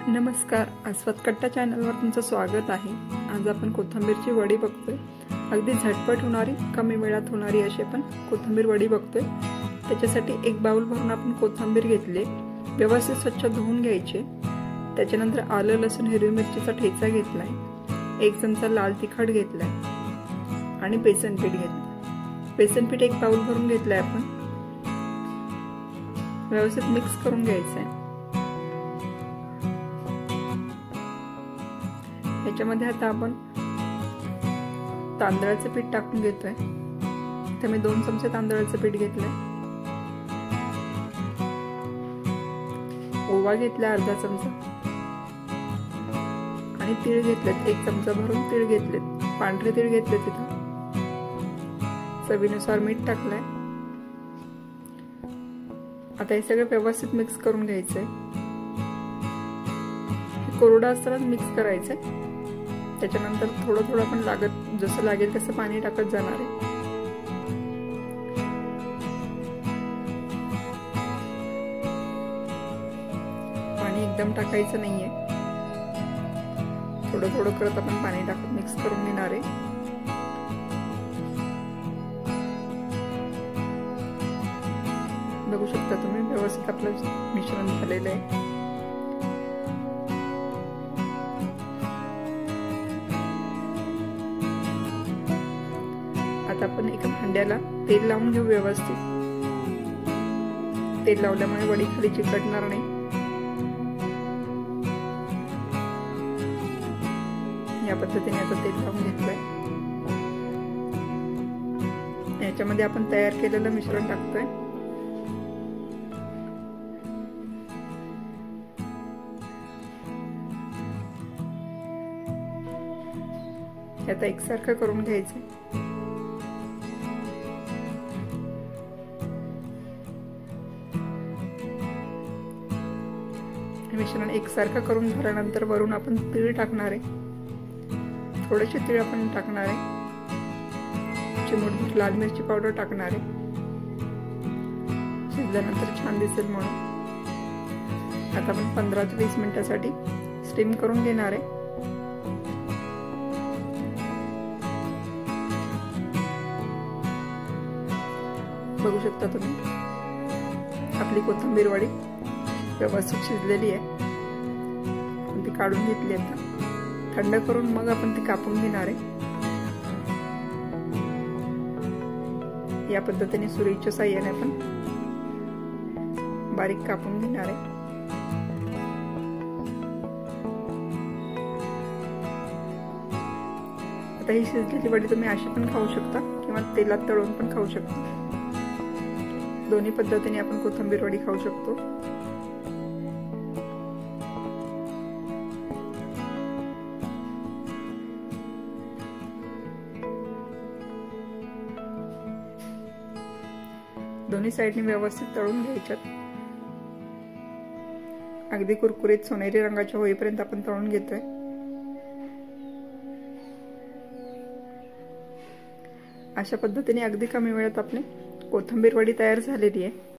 नमस्कार, अस्वत कट्टा चॅनलवर तुमचं स्वागत आहे। आज आपण कोथिंबीरची वडी बघतोय। अगदी झटपट होणारी, कमी वेळात होणारी अशी आपण कोथिंबीर वडी बघतोय। त्याच्यासाठी एक बाउल भरून आपण कोथिंबीर घेतली, व्यवस्थित स्वच्छ धुवून घ्यायची। त्याच्यानंतर आलं, लसूण, हिरवी मिरचीचा ठेचा घेतलाय, एक चमचा लाल तिखट घेतलाय आणि बेसन पीठ घेतलं। बेसन पीठ एक बाउल भरून घेतलंय आपण, व्यवस्थित मिक्स करून घ्यायचंय। याच्यामध्ये आता आपण तांदळाचं पीठ टाकून घेतोय। तर मी 2 चमचे तांदळाचं पीठ घेतलंय, ओवा घेतला अर्धा चमचा आणि तीळ घेतलेत, 1 चमचा भरून तीळ घेतलेत, पांढरे तीळ घेतलेत। इथं चवीनुसार मीठ टाकलंय। आता हे सगळं व्यवस्थित मिक्स करून घ्यायचंय। कोरडा असतानाच मिक्स करायचंय। त्याच्यानंतर थोडं थोडं आपण जसं लागेल तसं पाणी टाकत जाणार आहे। पाणी एकदम टाकायचं नाहीये, थोडं थोडं करत आपण पाणी टाकत मिक्स करून घेणार आहे। बघू शकता तुम्ही, व्यवस्थित आपलं मिश्रण झालेलं आहे। आता आपण एका भांड्याला तेल लावून घेऊ व्यवस्थित। तेल लावल्यामुळे वडी खाली चिकटणार नाही। या पद्धतीने आता तेल लावून घेतलंय। याच्यामध्ये आपण तयार केलेलं मिश्रण टाकतोय। आता एकसारखं करून घ्यायचं। मिश्रण एकसारखं करून झाल्यानंतर वरून आपण तीळ टाकणार आहे। थोडेसे तीळ आपण टाकणार आहे। चिमूटभर लाल मिरची पावडर टाकणार आहे, शिजल्यानंतर छान दिसेल म्हणून। आता आपण 15 ते 20 मिनिटांसाठी स्टीम करून घेणार आहे। बघू शकता तुम्ही, आपली कोथिंबीर वडी व्यवस्थित शिजलेली आहे। ती काढून घेतली। आता थंड करून मग आपण ती कापून घेणार आहे। या पद्धतीने सुरीच्या साहाय्याने आपण बारीक कापून घेणार आहे। आता ही शिजलेली वडी तुम्ही अशी पण खाऊ शकता किंवा तेलात तळून पण खाऊ शकता। दोन्ही पद्धतीने आपण कोथिंबीर वडी खाऊ शकतो। दोन्ही साइडने व्यवस्थित तळून घ्यायच्यात। अगदी कुरकुरीत सोनेरी रंगाच्या होईपर्यंत आपण तळून घेतोय। अशा पद्धतीने अगदी कमी वेळात आपली कोथिंबीर वडी तयार झालेली आहे।